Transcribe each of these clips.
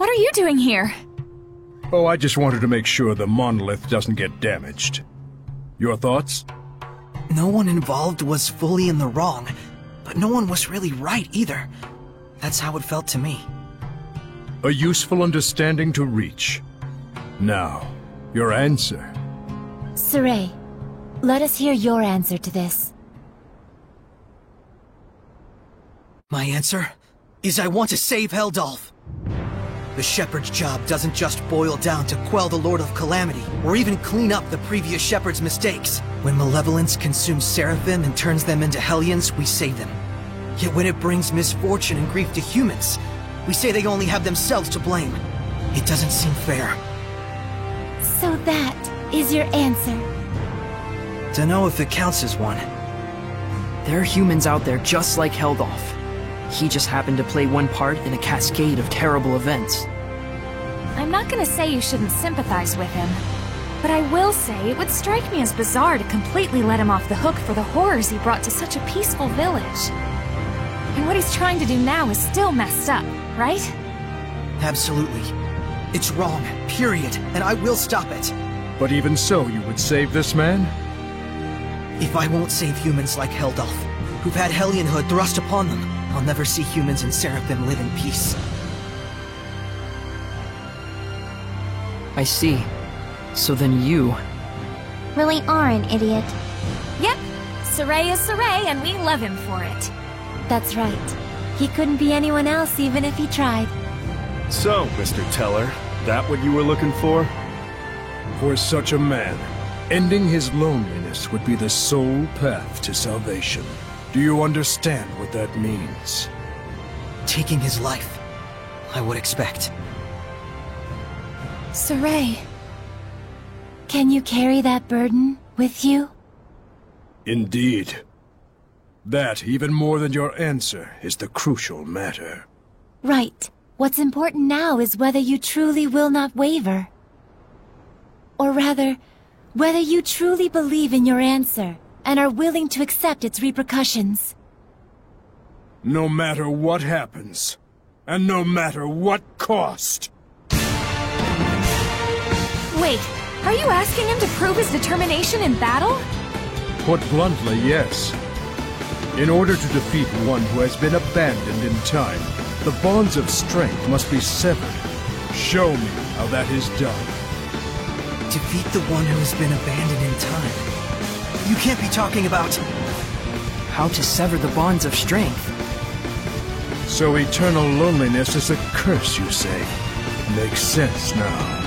What are you doing here? Oh, I just wanted to make sure the monolith doesn't get damaged. Your thoughts? No one involved was fully in the wrong, but no one was really right either. That's how it felt to me. A useful understanding to reach. Now, your answer. Sorey, let us hear your answer to this. My answer is I want to save Heldalf. The Shepherd's job doesn't just boil down to quell the Lord of Calamity, or even clean up the previous Shepherd's mistakes. When malevolence consumes Seraphim and turns them into Hellions, we save them. Yet when it brings misfortune and grief to humans, we say they only have themselves to blame. It doesn't seem fair. So that is your answer? Dunno if it counts as one. There are humans out there just like Heldalf. He just happened to play one part in a cascade of terrible events. I'm not gonna say you shouldn't sympathize with him, but I will say it would strike me as bizarre to completely let him off the hook for the horrors he brought to such a peaceful village. And what he's trying to do now is still messed up, right? Absolutely. It's wrong, period, and I will stop it. But even so, you would save this man? If I won't save humans like Heldalf, who've had Hellionhood thrust upon them, I'll never see humans and Seraphim live in peace. I see. So then you... really are an idiot. Yep, Sorey is Sorey, and we love him for it. That's right. He couldn't be anyone else even if he tried. So, Mr. Teller, that what you were looking for? For such a man, ending his loneliness would be the sole path to salvation. Do you understand what that means? Taking his life, I would expect. Sorey, can you carry that burden with you? Indeed. That, even more than your answer, is the crucial matter. Right. What's important now is whether you truly will not waver. Or rather, whether you truly believe in your answer and are willing to accept its repercussions. No matter what happens, and no matter what cost. Wait, are you asking him to prove his determination in battle? Put bluntly, yes. In order to defeat one who has been abandoned in time, the bonds of strength must be severed. Show me how that is done. Defeat the one who has been abandoned in time? You can't be talking about... How to sever the bonds of strength. So eternal loneliness is a curse, you say? Makes sense now.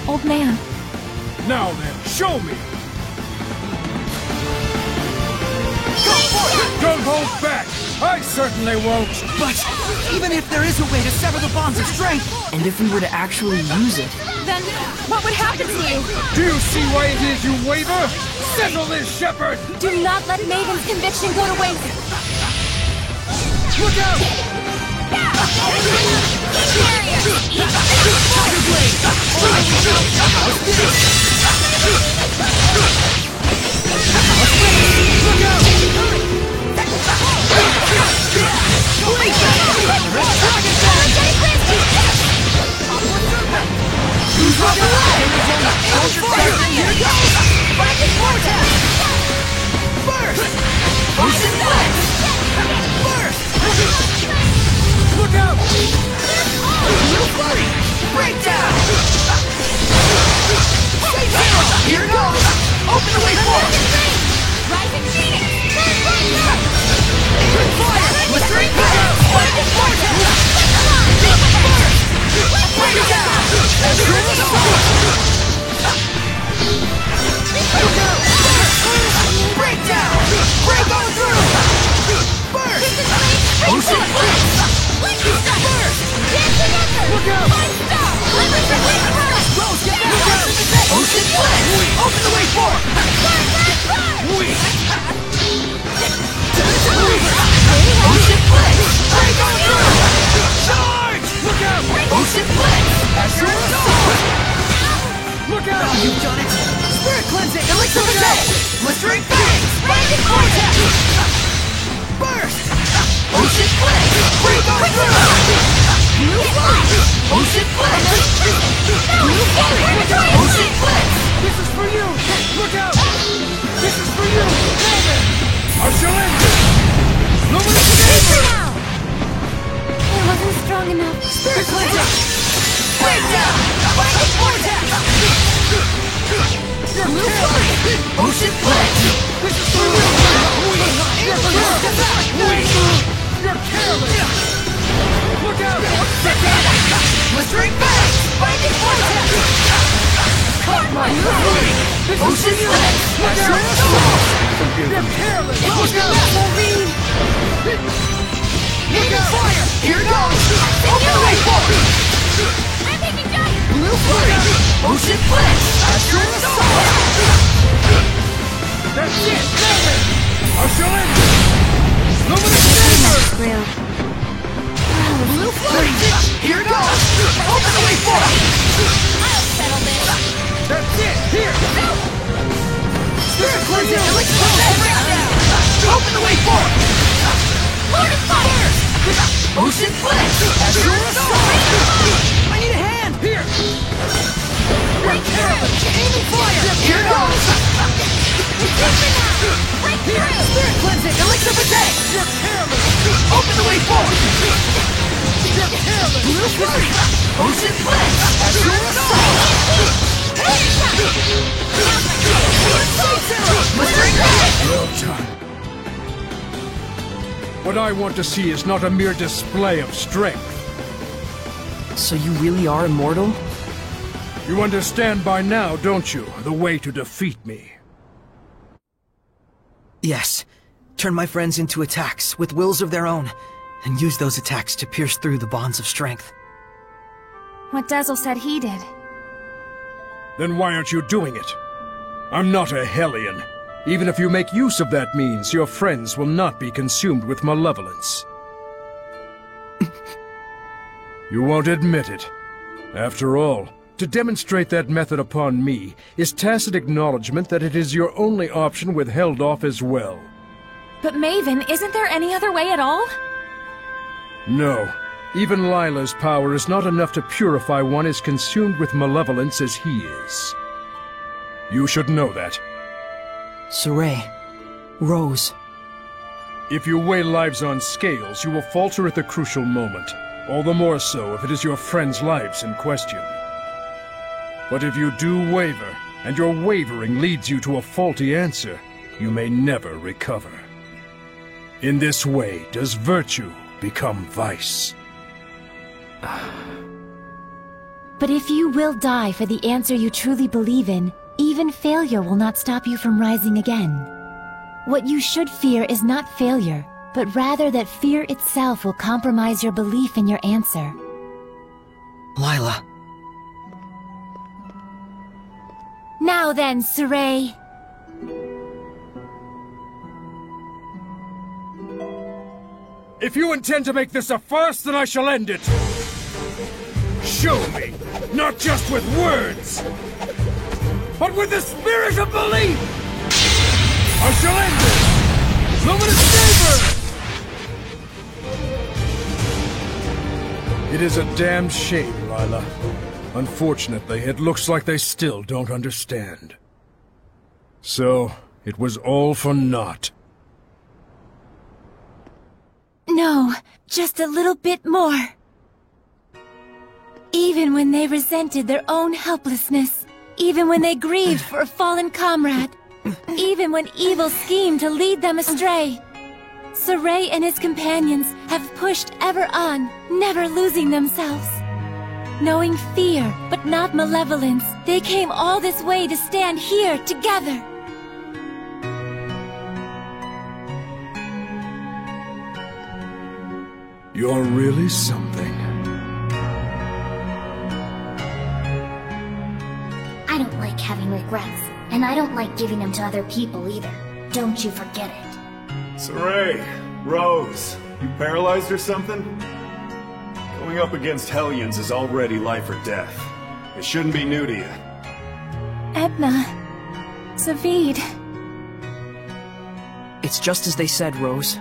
Old man. Now then, show me! Don't hold back! I certainly won't! But even if there is a way to sever the bonds of strength... And if we were to actually use it... Then what would happen to you? Do you see why it is you waver? Settle this, Shepherd! Do not let Maven's conviction go to waste. Look out! Tiger Blade! Look out! Who's on the line? Fire! Here goes! Lightning Vortex! Burst! Ocean Flex! Burst! Look out! Little Flurry! Breakdown! Save Zero! Here it goes! Open the way forward! Rising Phoenix! Quick fire! Blistering Power! Lightning Vortex! Burst! Breakdown! Driven Sword! Look out! Breakdown! Break on through! Burst! Ocean Flex! Burst! Look out! Rose, get back! Look out! Ocean Flex! Open the way forward! Weak! Ocean Flex! Break on through! Charge! Look out! Ocean Flex! Azure Sword! Look out! Now you've done it! Spirit Cleansing! Elixir of Day! Blistering Fangs! Lightning Vortex! Burst! Ocean Flex! Break on through! New Light! Ocean cleansing! Break down! Lightning vortex! You're careless! Ocean blitz! You're careless! Look out! Blistering back! Lightning vortex! My Ocean blitz! Look out! You're careless! Look out! Wolverine! Look out! Fire! Here goes! Open the way forward! I'm taking giant! Blue flame! Ocean blitz! Astral assault! That's it! Never! I shall end it! Luminous Saber! Through. Blue flame! Here goes! Open the way forward! I'll settle this. That's it! Here! Spirit cleansing! Open the way forward! Lord of Fire! Ocean blitz! Astral assault! I need a hand! Here! You're careless! Aiming fire! Here goes! Break Here! through! Spirit cleansing! Elixir protect! You're careless! Open the way forward! You're careless! Blue flame! Ocean blitz! Astral assault! Well done. What I want to see is not a mere display of strength. So you really are immortal? You understand by now, don't you, the way to defeat me? Yes. Turn my friends into attacks with wills of their own, and use those attacks to pierce through the bonds of strength. What Dazzle said he did. Then why aren't you doing it? I'm not a Hellion. Even if you make use of that means, your friends will not be consumed with malevolence. You won't admit it. After all, to demonstrate that method upon me is tacit acknowledgement that it is your only option with Heldolf as well. But Maven, isn't there any other way at all? No. Even Lila's power is not enough to purify one as consumed with malevolence as he is. You should know that. Sorey. Rose. If you weigh lives on scales, you will falter at the crucial moment. All the more so if it is your friends' lives in question. But if you do waver, and your wavering leads you to a faulty answer, you may never recover. In this way does virtue become vice. But if you will die for the answer you truly believe in, even failure will not stop you from rising again. What you should fear is not failure, but rather that fear itself will compromise your belief in your answer. Lila. Now then, Sorey. If you intend to make this a farce, then I shall end it! Show me! Not just with words! But with the spirit of belief! I shall end it! Luminous Saber! It is a damned shame, Lila. Unfortunately, it looks like they still don't understand. So, it was all for naught. No, just a little bit more. Even when they resented their own helplessness, even when they grieved for a fallen comrade, even when evil schemed to lead them astray, Sorey and his companions have pushed ever on, never losing themselves. Knowing fear, but not malevolence, they came all this way to stand here together. You're really something. I don't like having regrets, and I don't like giving them to other people either. Don't you forget it. Sorey, Rose, you paralyzed or something? Going up against Hellions is already life or death. It shouldn't be new to you. Edna. Zaveid. It's just as they said, Rose.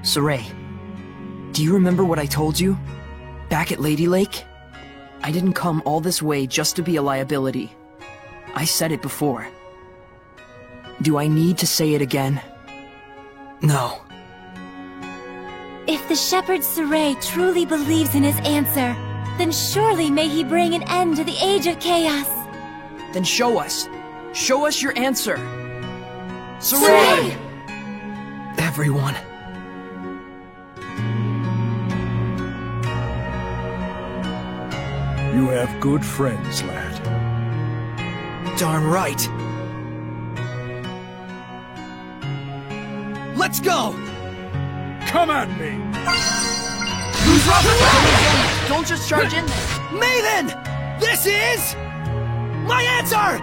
Sorey, do you remember what I told you? Back at Lady Lake? I didn't come all this way just to be a liability. I said it before. Do I need to say it again? No. If the shepherd Saray truly believes in his answer, then surely may he bring an end to the Age of Chaos. Then show us. Show us your answer. Saray! Everyone. You have good friends, lad. Darn right. Let's go! Come at me! Who's Robert? Don't just charge in there. Maven! This is... my answer!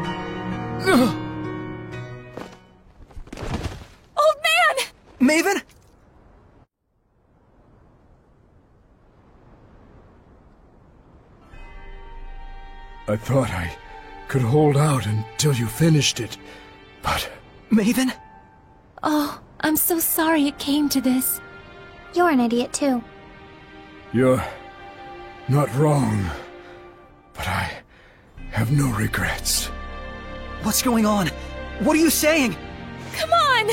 Old man! Maven? I thought I could hold out until you finished it, but... Maven? Oh, I'm so sorry it came to this. You're an idiot too. You're not wrong, but I have no regrets. What's going on? What are you saying? Come on!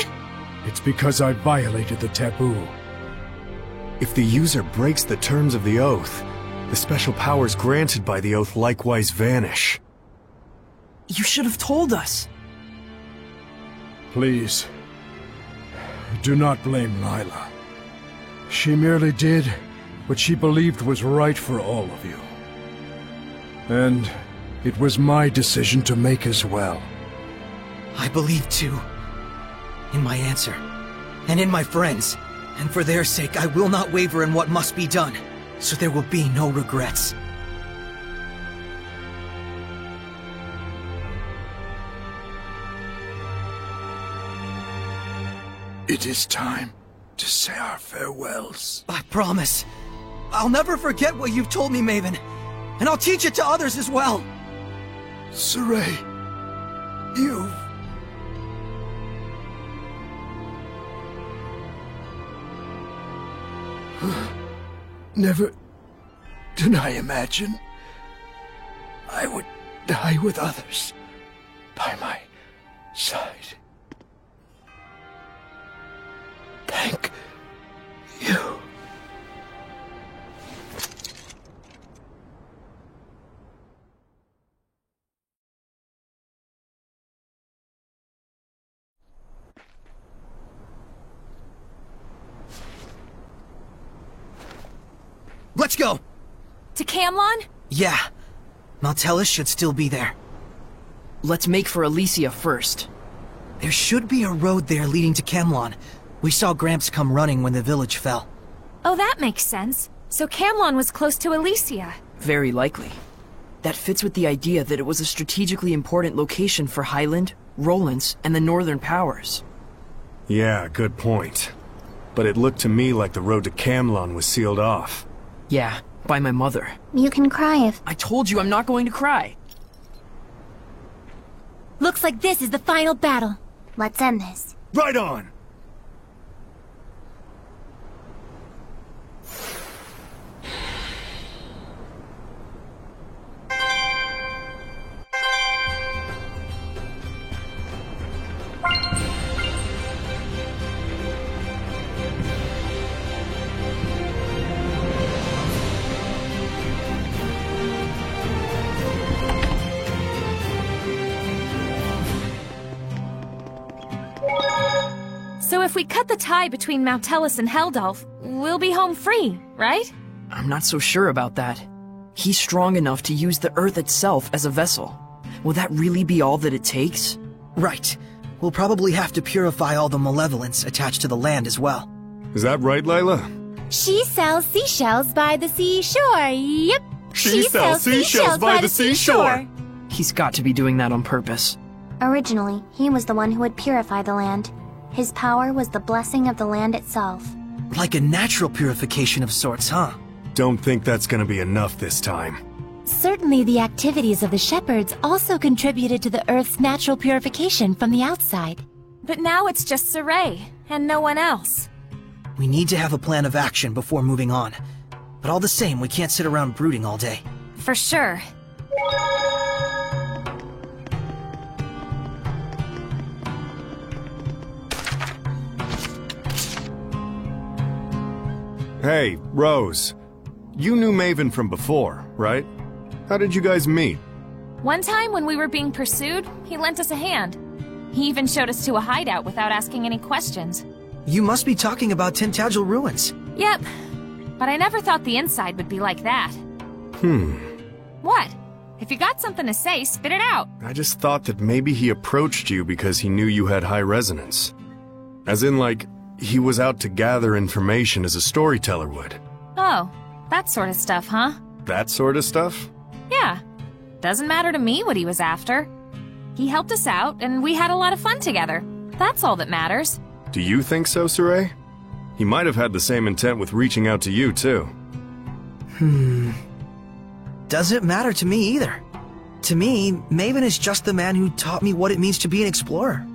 It's because I violated the taboo. If the user breaks the terms of the oath, the special powers granted by the oath likewise vanish. You should have told us. Please, do not blame Lailah. She merely did what she believed was right for all of you. And it was my decision to make as well. I believe too. In my answer. And in my friends. And for their sake, I will not waver in what must be done. So there will be no regrets. It is time to say our farewells. I promise. I'll never forget what you've told me, Maven. And I'll teach it to others as well. Saray, you've... Never did I imagine I would die with others by my side. Thank you. Let's go! To Camlon? Yeah. Maltellus should still be there. Let's make for Elysia first. There should be a road there leading to Camlon. We saw Gramps come running when the village fell. Oh, that makes sense. So Camlon was close to Elysia. Very likely. That fits with the idea that it was a strategically important location for Hyland, Rollins, and the Northern Powers. Yeah, good point. But it looked to me like the road to Camlon was sealed off. Yeah, by my mother. You can cry if... I told you I'm not going to cry. Looks like this is the final battle. Let's end this. Right on! So if we cut the tie between Maltellus and Heldalf, we'll be home free, right? I'm not so sure about that. He's strong enough to use the Earth itself as a vessel. Will that really be all that it takes? Right. We'll probably have to purify all the malevolence attached to the land as well. Is that right, Layla? She sells seashells by the seashore. Yep. She sells seashells by the seashore. He's got to be doing that on purpose. Originally, he was the one who would purify the land. His power was the blessing of the land itself. Like a natural purification of sorts, huh? Don't think that's gonna be enough this time. Certainly the activities of the shepherds also contributed to the Earth's natural purification from the outside. But now it's just Saray, and no one else. We need to have a plan of action before moving on. But all the same, we can't sit around brooding all day. For sure. Hey, Rose. You knew Maven from before, right? How did you guys meet? One time when we were being pursued, he lent us a hand. He even showed us to a hideout without asking any questions. You must be talking about Tintagel ruins. Yep, but I never thought the inside would be like that. What? If you got something to say, spit it out. I just thought that maybe he approached you because he knew you had high resonance. As in, like, he was out to gather information as a storyteller would. Oh, that sort of stuff, huh? That sort of stuff? Yeah. Doesn't matter to me what he was after. He helped us out, and we had a lot of fun together. That's all that matters. Do you think so, Sorey? He might have had the same intent with reaching out to you, too. Doesn't matter to me either. To me, Maven is just the man who taught me what it means to be an explorer.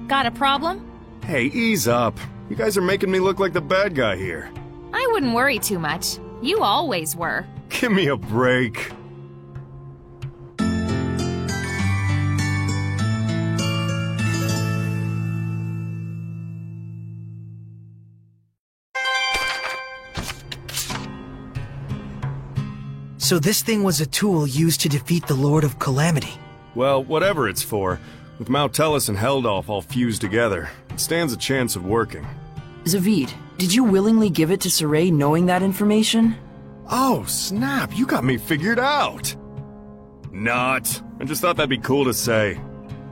Got a problem? Hey, ease up. You guys are making me look like the bad guy here. I wouldn't worry too much. You always were. Give me a break. So this thing was a tool used to defeat the Lord of Calamity. Well, whatever it's for, with Mautellus and Heldolf all fused together, it stands a chance of working. Zaveid, did you willingly give it to Sorey knowing that information? Oh, snap, you got me figured out! Not. I just thought that'd be cool to say.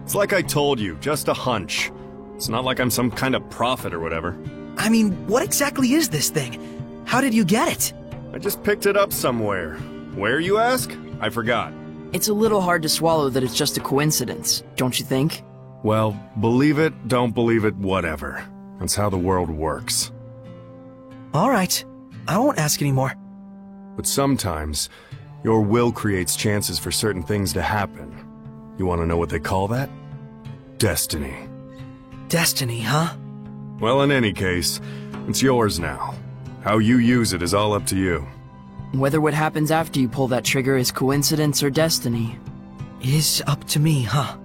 It's like I told you, just a hunch. It's not like I'm some kind of prophet or whatever. I mean, what exactly is this thing? How did you get it? I just picked it up somewhere. Where, you ask? I forgot. It's a little hard to swallow that it's just a coincidence, don't you think? Well, believe it, don't believe it, whatever. That's how the world works. Alright, I won't ask anymore. But sometimes, your will creates chances for certain things to happen. You want to know what they call that? Destiny. Destiny, huh? Well, in any case, it's yours now. How you use it is all up to you. Whether what happens after you pull that trigger is coincidence or destiny. Is up to me, huh?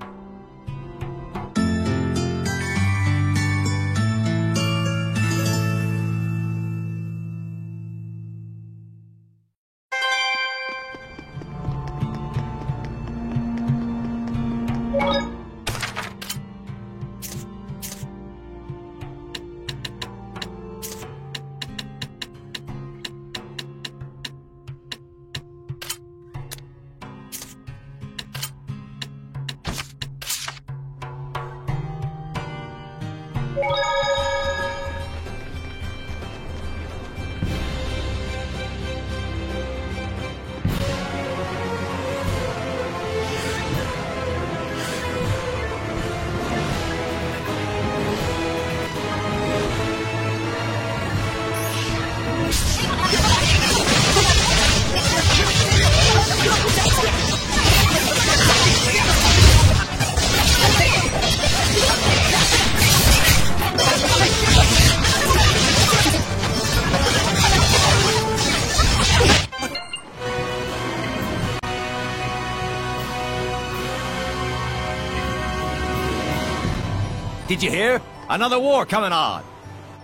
Did you hear? Another war coming on.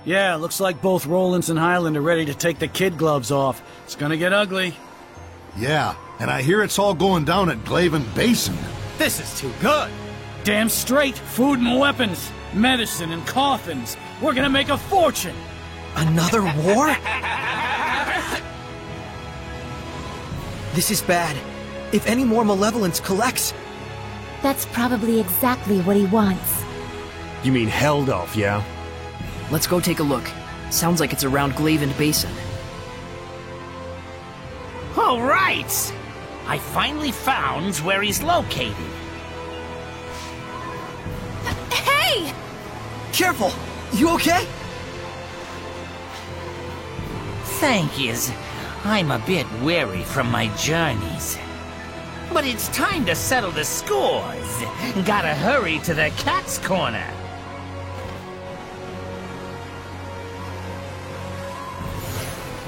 Yeah, looks like both Rollins and Highland are ready to take the kid gloves off. It's gonna get ugly. Yeah, and I hear it's all going down at Glaven Basin. This is too good. Damn straight. Food and weapons, medicine and coffins. We're gonna make a fortune. Another war? This is bad. If any more malevolence collects... That's probably exactly what he wants. You mean Heldolf, yeah? Let's go take a look. Sounds like it's around Glaven Basin. All right! I finally found where he's located. Hey! Careful! You okay? Thank yous. I'm a bit weary from my journeys. But it's time to settle the scores. Gotta hurry to the Cat's Corner.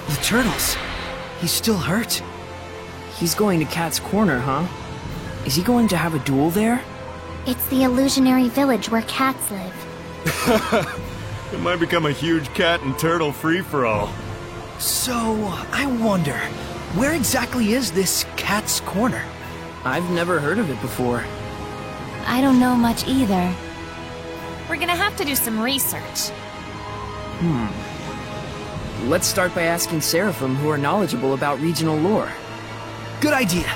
The turtles. He's still hurt. He's going to Cat's Corner, huh? Is he going to have a duel there? It's the illusionary village where cats live. It might become a huge cat and turtle free-for-all. So, I wonder, where exactly is this Cat's Corner? I've never heard of it before. I don't know much either. We're gonna have to do some research. Let's start by asking Seraphim, who are knowledgeable about regional lore. Good idea.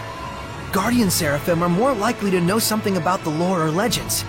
Guardian Seraphim are more likely to know something about the lore or legends.